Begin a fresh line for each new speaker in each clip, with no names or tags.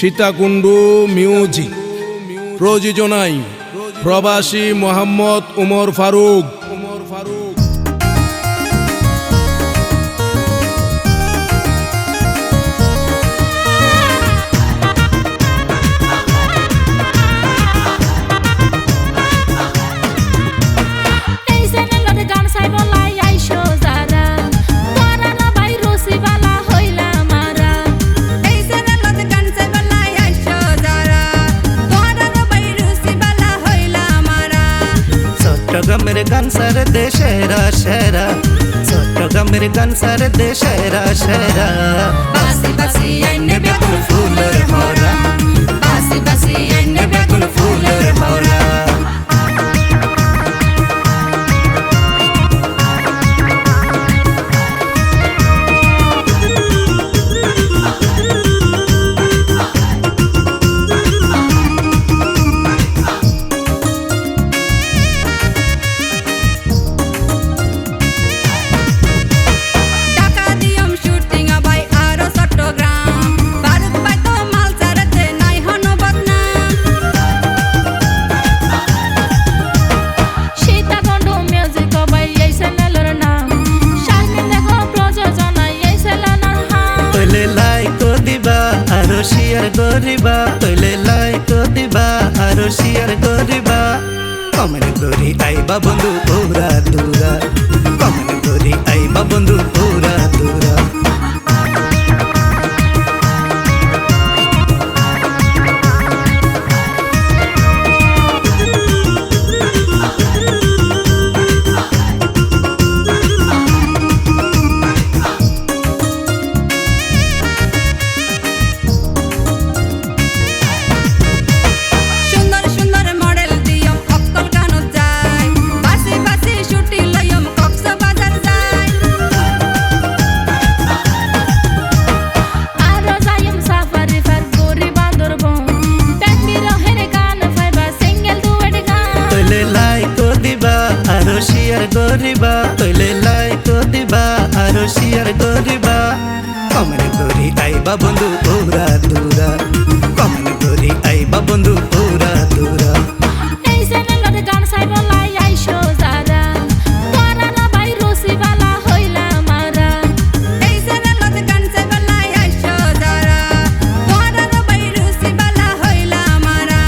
Sitakunda music. প্রযোজনায় প্রবাসী মোহাম্মদ উমর ফারুক।
চট্টগ্রামের গান সার দেশেরা সেরা, চট্টগ্রামের গান সার দেশেরা সেরা। বাসি বাসি আইনে বেগুন ফুলের ভরা, বাসি বাসি আইনে বেগুন ফুলের ভরা। শেয়ার করিবা তৈলে লাইক দিবা আর শেয়ার করিবা। কমেন্ট করি আইবা বন্ধু পুরা দূরা, কমেন্ট করি আইবা বন্ধু পুরা দূরা। শেয়ার করিবা তৈলে লাইক দিবা আর শেয়ার করিবা। কমেন্ট করি আইবা বন্ধু পুরা দূরা, কমেন্ট করি আইবা বন্ধু পুরা দূরা।
এই চ্যানেলের গান সাইবলাই আইসো যারা, তোরা না ভাই রসি বালা হইলা মারা।
এই চ্যানেলের গান সাইবলাই আইসো যারা, তোরা না ভাই রসি বালা হইলা মারা।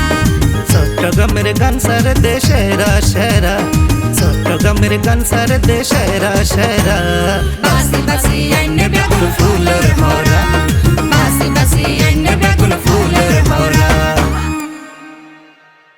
চট্টগ্রামের গান সার দেশেরা সেরা, চট্টগ্রামের গান সার দেশেরা সেরা।
বাসি বাসি আইনে বেগুন ফুলের ভরা,